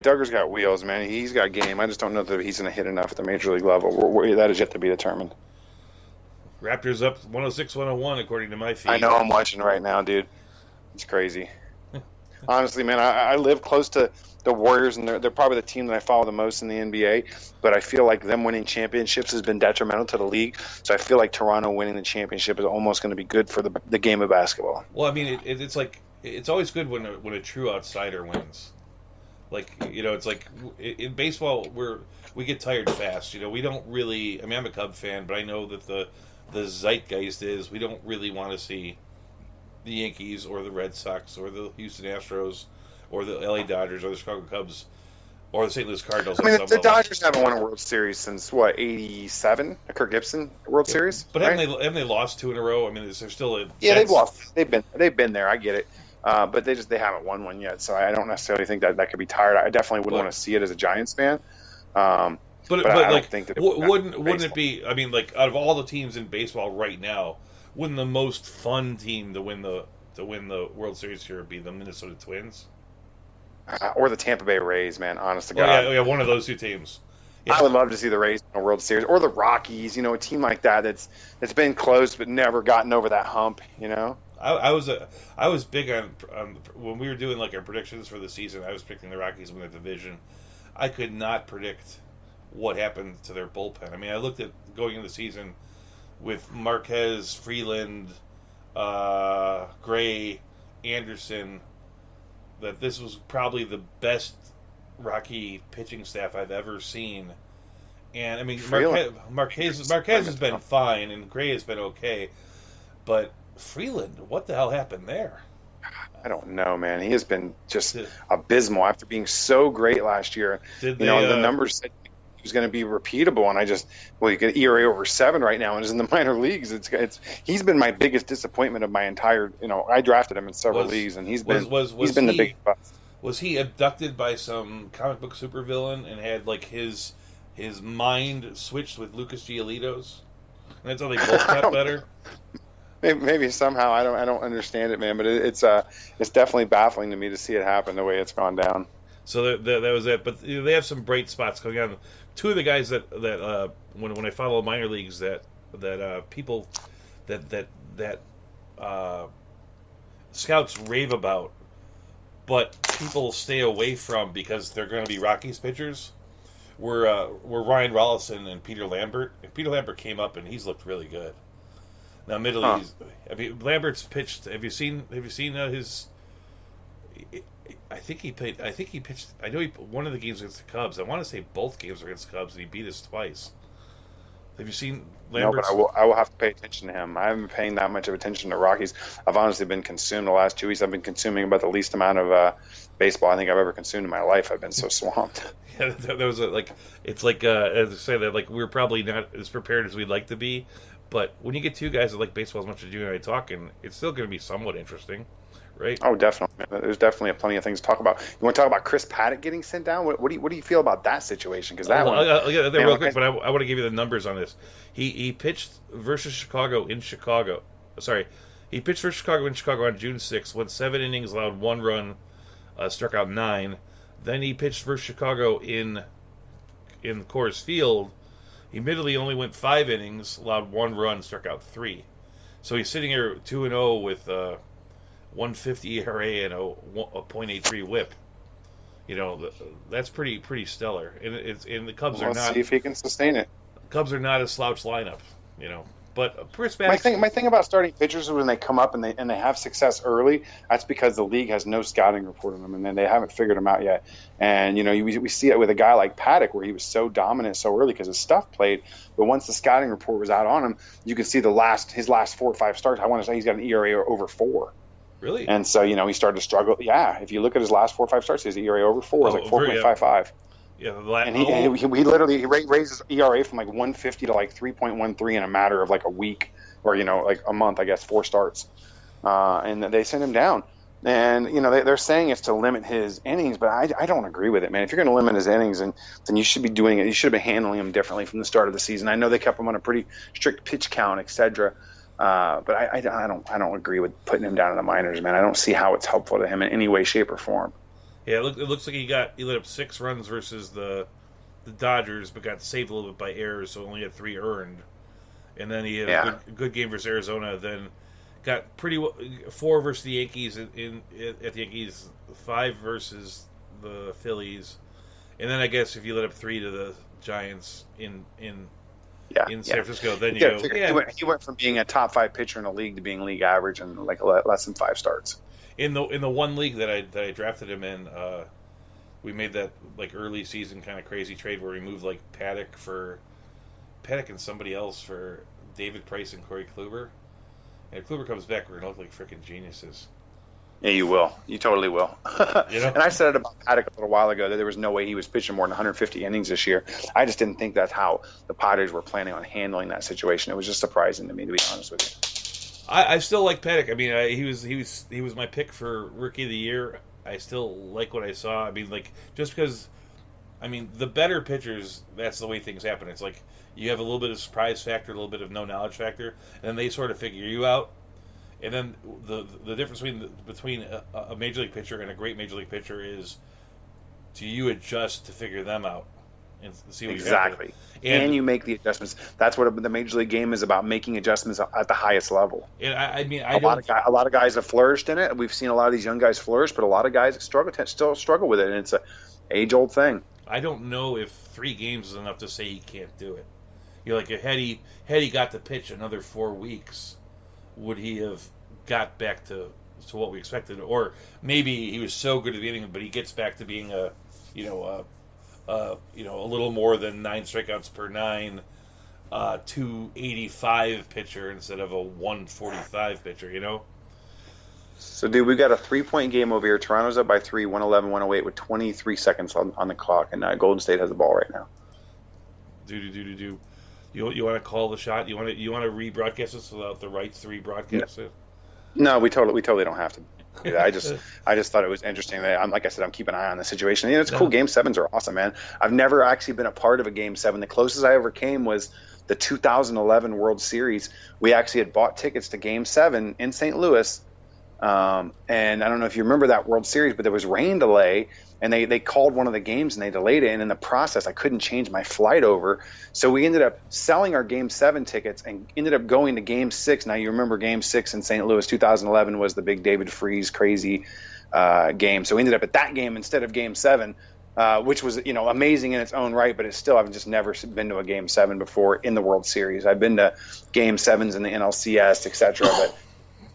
Duggar's got wheels, man. He's got game. I just don't know that he's going to hit enough at the major league level. That is yet to be determined. Raptors up 106-101 according to my feed. I know I'm watching right now, dude. It's crazy. Honestly, man, I live close to the Warriors, and they're probably the team that I follow the most in the NBA. But I feel like them winning championships has been detrimental to the league. So I feel like Toronto winning the championship is almost going to be good for the game of basketball. Well, I mean, it's like it's always good when a true outsider wins. Like, it's like in baseball we get tired fast. We don't really. I mean, I'm a Cub fan, but I know that the zeitgeist is we don't really want to see the Yankees or the Red Sox or the Houston Astros or the LA Dodgers or the Chicago Cubs or the St. Louis Cardinals. I mean, the Dodgers haven't won a World Series since, what, 87? The Kirk Gibson World Series? But right? haven't they lost 2 in a row? I mean, is there still a... Yeah, they've lost. They've been there. I get it. But they haven't won one yet, so I don't necessarily think that could be tired. I definitely wouldn't want to see it as a Giants fan. But I like, don't think that wouldn't it be? I mean, like, out of all the teams in baseball right now, wouldn't the most fun team to win the World Series here be the Minnesota Twins? Or the Tampa Bay Rays, man. Honest to God. Yeah, one of those two teams. Yeah. I would love to see the Rays in a World Series, or the Rockies. A team like that that's been close but never gotten over that hump. I was big on when we were doing like our predictions for the season. I was picking the Rockies to win the division. I could not predict what happened to their bullpen. I mean, I looked at going into the season with Marquez, Freeland, Gray, Anderson, that this was probably the best Rocky pitching staff I've ever seen. And I mean, Marquez has been fine, and Gray has been okay, but Freeland, what the hell happened there? I don't know, man. He has been just abysmal after being so great last year. The numbers said he was going to be repeatable, and you get ERA over 7 right now, and is in the minor leagues. He's been my biggest disappointment of my entire. I drafted him in several leagues, and he's been the big bust. Was he abducted by some comic book supervillain and had like his mind switched with Lucas Giolito's, and that's how they both got better? Maybe somehow I don't understand it, man. But it's definitely baffling to me to see it happen the way it's gone down. So that was it. But they have some bright spots going on. 2 of the guys that when I follow minor leagues that people that scouts rave about, but people stay away from because they're going to be Rockies pitchers, were Ryan Rollison and Peter Lambert. And Peter Lambert came up and he's looked really good. Now, admittedly, Lambert's pitched. Have you seen his? I think he pitched. I know one of the games against the Cubs. I want to say both games against the Cubs, and he beat us twice. Have you seen Lambert's? No, but I will have to pay attention to him. I haven't been paying that much of attention to Rockies. I've honestly been consumed the last 2 weeks. I've been consuming about the least amount of baseball I think I've ever consumed in my life. I've been so swamped. Yeah, there was it's like as I say that like we're probably not as prepared as we'd like to be. But when you get 2 guys that like baseball as much as you and I talking, it's still going to be somewhat interesting, right? Oh, definitely. There's definitely plenty of things to talk about. You want to talk about Chris Paddock getting sent down? What do you feel about that situation? Because I'll get there real quick, but I want to give you the numbers on this. He pitched versus Chicago in Chicago. Sorry, he pitched versus Chicago in Chicago on June 6th. Went 7 innings, allowed 1 run, struck out 9. Then he pitched versus Chicago in Coors Field. He admittedly only went 5 innings, allowed 1 run, struck out 3. So he's sitting here 2-0 with 150 ERA and a .83 WHIP. That's pretty stellar. And the Cubs are not. Let's see if he can sustain it. Cubs are not a slouch lineup, But Chris Paddock. My thing about starting pitchers is when they come up and they have success early, that's because the league has no scouting report on them, and then they haven't figured them out yet. And we see it with a guy like Paddock, where he was so dominant so early because his stuff played. But once the scouting report was out on him, you could see his last 4 or 5 starts. I want to say he's got an ERA over 4. Really? And so he started to struggle. Yeah, if you look at his last 4 or 5 starts, his ERA over 4 is like 4.55. Yeah, and he literally raised his ERA from like 150 to like 3.13 in a matter of like a week, or like a month, I guess, 4 starts, and they sent him down. And they're saying it's to limit his innings, but I don't agree with it, man. If you're going to limit his innings, then you should be doing it. You should have been handling him differently from the start of the season. I know they kept him on a pretty strict pitch count, etc. But I don't agree with putting him down in the minors, man. I don't see how it's helpful to him in any way, shape, or form. Yeah, it looks like he let up 6 runs versus the Dodgers, but got saved a little bit by errors, so only had 3 earned. And then he had a good game versus Arizona. Then got 4 versus the Yankees at the Yankees, 5 versus the Phillies, and then I guess if you let up 3 to the Giants in San Francisco, then you go. Yeah. He went from being a top 5 pitcher in the league to being league average in like less than 5 starts. In the one league that I drafted him in, we made that like early season kind of crazy trade where we moved like Paddock and somebody else for David Price and Corey Kluber. And if Kluber comes back, we're gonna look like freaking geniuses. Yeah, you will. You totally will. You know? And I said it about Paddock a little while ago that there was no way he was pitching more than 150 innings this year. I just didn't think that's how the Padres were planning on handling that situation. It was just surprising to me, to be honest with you. I still like Paddock. I mean, he was my pick for Rookie of the Year. I still like what I saw. I mean, like, just because, I mean, the better pitchers, that's the way things happen. It's like you have a little bit of surprise factor, a little bit of no knowledge factor, and then they sort of figure you out. And then the difference between a major league pitcher and a great major league pitcher is, do you adjust to figure them out and see what exactly. And you make the adjustments. That's what the major league game is about: making adjustments at the highest level. And I mean, a lot of guys have flourished in it. We've seen a lot of these young guys flourish, but a lot of guys still struggle with it, and it's a age-old thing. I don't know if 3 games is enough to say he can't do it. You're like, had he got to pitch another 4 weeks, would he have got back to what we expected? Or maybe he was so good at the beginning, but he gets back to being a little more than 9 strikeouts per 9, 285 pitcher instead of a 145 pitcher, you know? So, dude, we got a 3-point game over here. Toronto's up by 3, 111-108 with 23 seconds on the clock, and Golden State has the ball right now. Do. You want to call the shot? You want to rebroadcast this without the rights to rebroadcast it? No, we totally don't have to. I just thought it was interesting. Like I said, I'm keeping an eye on the situation. You know, it's cool. Game 7s are awesome, man. I've never actually been a part of a Game 7. The closest I ever came was the 2011 World Series. We actually had bought tickets to Game 7 in St. Louis. And I don't know if you remember that World Series, but there was rain delay, and they called one of the games and they delayed it. And in the process, I couldn't change my flight over. So we ended up selling our Game 7 tickets and ended up going to Game 6. Now, you remember Game 6 in St. Louis, 2011 was the big David Freese crazy game. So we ended up at that game instead of Game 7, which was, amazing in its own right. But it's still, I've just never been to a Game 7 before in the World Series. I've been to Game 7s in the NLCS, etc., but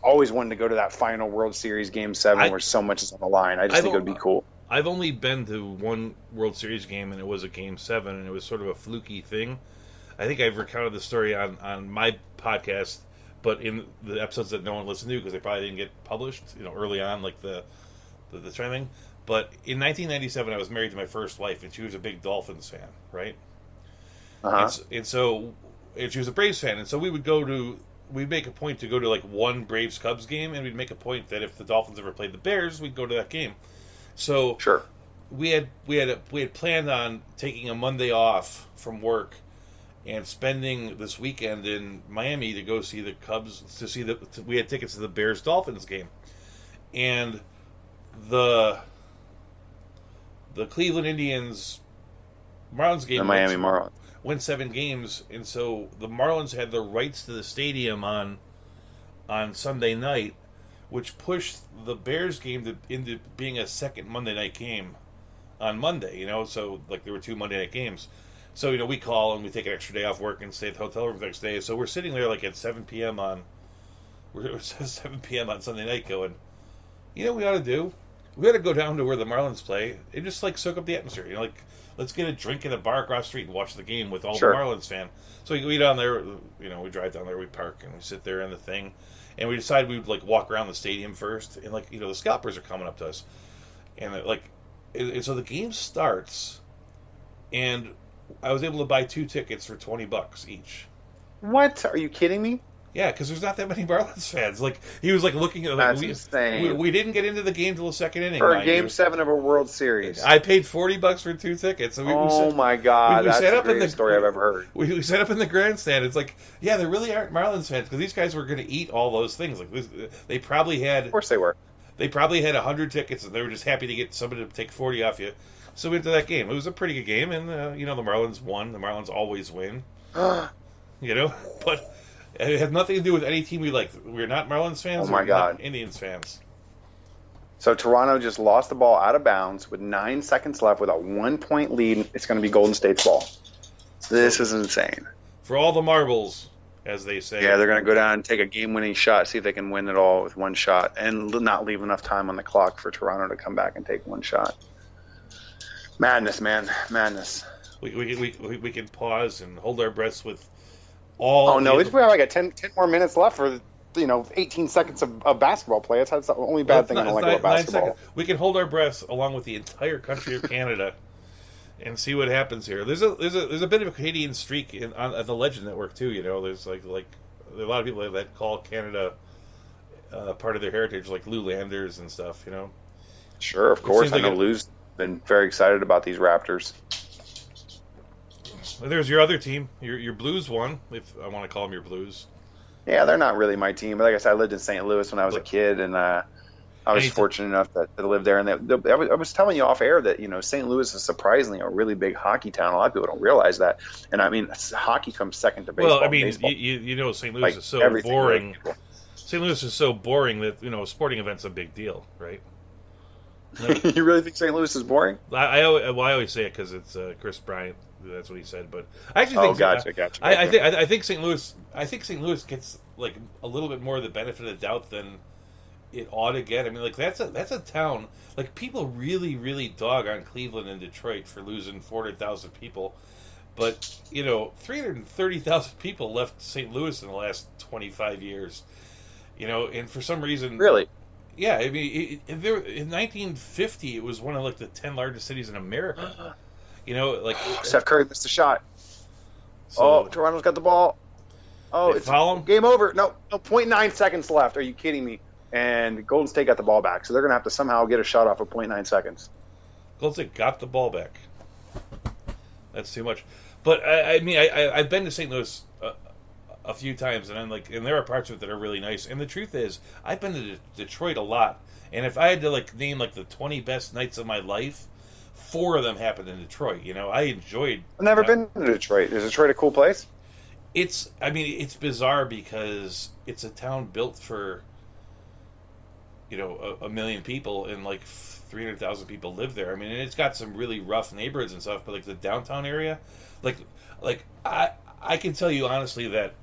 always wanted to go to that final World Series Game 7 where so much is on the line. I just think it would be cool. I've only been to one World Series game, and it was a Game 7, and it was sort of a fluky thing. I think I've recounted the story on my podcast, but in the episodes that no one listened to because they probably didn't get published, early on, like the thing. But in 1997, I was married to my first wife, and she was a big Dolphins fan, right? Uh-huh. And she was a Braves fan, and so we'd make a point to go to like one Braves-Cubs game, and we'd make a point that if the Dolphins ever played the Bears, we'd go to that game. So sure. We had planned on taking a Monday off from work and spending this weekend in Miami to go see the Cubs. We had tickets to the Bears-Dolphins game, and the Cleveland Indians Marlins game. The Miami Marlins went 7 games, and so the Marlins had the rights to the stadium on Sunday night, which pushed the Bears game into being a second Monday night game on Monday, so like there were 2 Monday night games. So, we call and we take an extra day off work and stay at the hotel room the next day. So we're sitting there like at 7 p.m. on Sunday night going, we ought to do? We ought to go down to where the Marlins play and just like soak up the atmosphere, let's get a drink in a bar across the street and watch the game with all sure. the Marlins fans. So we down there, we drive down there, we park, and we sit there in the thing. And we decided we'd like walk around the stadium first, and the scalpers are coming up to us, and and so the game starts, and I was able to buy 2 tickets for $20 each. What? Are you kidding me? Yeah, because there's not that many Marlins fans. Like he was like looking at. That's insane. We didn't get into the game till the second inning. For a Game 7 of a World Series, I paid $40 for 2 tickets. So my God, that's the greatest story I've ever heard. We set up in the grandstand. It's like, yeah, there really aren't Marlins fans because these guys were going to eat all those things. Like they probably had. Of course, they were. They probably had 100 tickets, and they were just happy to get somebody to take 40 off you. So we went to that game. It was a pretty good game, and the Marlins won. The Marlins always win. But it had nothing to do with any team we like. We're not Marlins fans. Oh my God, not Indians fans. So Toronto just lost the ball out of bounds with 9 seconds left with a 1-point lead. It's going to be Golden State's ball. This is insane. For all the marbles, as they say. Yeah, they're going to go down and take a game-winning shot, see if they can win it all with one shot, and not leave enough time on the clock for Toronto to come back and take one shot. Madness, man. Madness. We can pause and hold our breaths with all... Oh, no, we have like 10 more minutes left for... 18 seconds of basketball play. That's the only bad thing I don't like about basketball. We can hold our breath along with the entire country of Canada and see what happens here. There's a bit of a Canadian streak on the Legend Network too. There's like there are a lot of people that call Canada part of their heritage, like Lou Landers and stuff. Sure, of course. I know Lou's been very excited about these Raptors. Well, there's your other team. Your Blues won, if I want to call them your Blues. Yeah, they're not really my team. But like I said, I lived in St. Louis when I was a kid, and I was fortunate enough to live there. And I was telling you off air that St. Louis is surprisingly a really big hockey town. A lot of people don't realize that. And I mean, hockey comes second to baseball. Well, I mean, baseball. St. Louis is so boring. St. Louis is so boring that a sporting event's a big deal, right? You really think St. Louis is boring? I always say it because it's Chris Bryant. That's what he said, but I actually think. Gotcha. I think St. Louis. I think St. Louis gets like a little bit more of the benefit of the doubt than it ought to get. I mean, like that's a town. Like people really dog on Cleveland and Detroit for losing 400,000 people, but 330,000 people left St. Louis in the last 25 years. And for some reason, really. Yeah, I mean, in 1950, it was one of like the 10 largest cities in America. Steph Curry missed a shot. So, Toronto's got the ball. Oh, it's game over. No, 0.9 seconds left. Are you kidding me? And Golden State got the ball back, so they're going to have to somehow get a shot off of 0.9 seconds. Golden State got the ball back. That's too much. But I've been to St. Louis a few times, and and there are parts of it that are really nice. And the truth is, I've been to Detroit a lot. And if I had to name the 20 best nights of my life, 4 of them happened in Detroit. I enjoyed. I've never been to Detroit. Is Detroit a cool place? It's bizarre because it's a town built for, a million people, and 300,000 people live there. I mean, and it's got some really rough neighborhoods and stuff, but the downtown area, I can tell you honestly that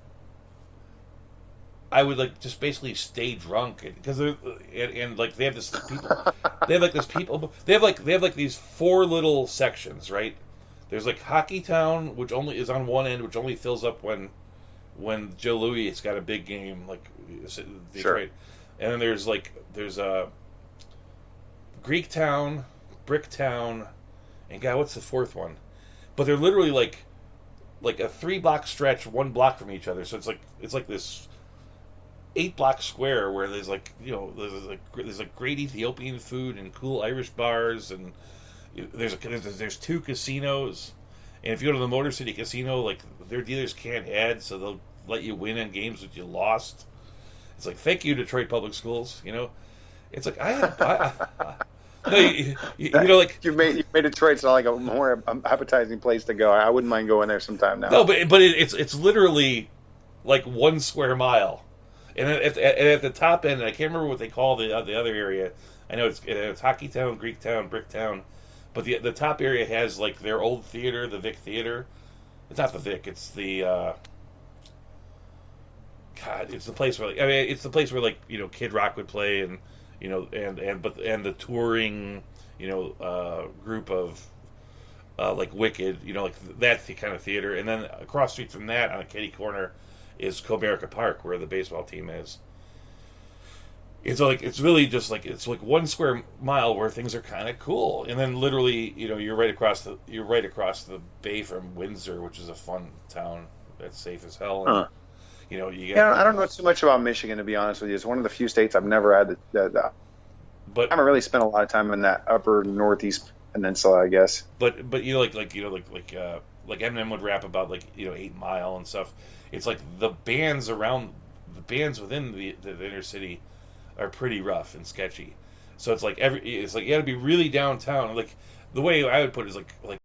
I would just basically stay drunk because they have this people they have these 4 little sections, right? There's Hockey Town, which only is on one end, which only fills up when Joe Louis has got a big game Detroit. Sure. And then there's Greek Town, Brick Town, and God, what's the 4th one? But they're literally like a 3-block stretch, 1 block from each other. So it's like this 8-block square where there's there's great Ethiopian food and cool Irish bars, and there's 2 casinos, and if you go to the Motor City Casino, their dealers can't add, so they'll let you win on games that you lost. It's thank you, Detroit Public Schools. It's you've made Detroit sound like a more appetizing place to go. I wouldn't mind going there sometime now. No, but it's literally 1 square mile. And at the top end, I can't remember what they call the other area. I know it's Hockey Town, Greek Town, Brick Town, but the top area has their old theater, the Vic Theater. It's not the Vic. It's the it's the place where it's the place where Kid Rock would play, and and the touring group of Wicked, that's the kind of theater. And then across the street from that, on a kitty corner, is Comerica Park, where the baseball team is. It's it's really just it's 1 square mile where things are kind of cool, and then literally you're right across the bay from Windsor, which is a fun town that's safe as hell. And, I don't know too much about Michigan, to be honest with you. It's one of the few states I've never had but I haven't really spent a lot of time in that upper northeast peninsula, I guess. But Eminem would rap about 8 Mile and stuff. It's the bands within the inner city are pretty rough and sketchy. So it's like you got to be really downtown. Like the way I would put it is like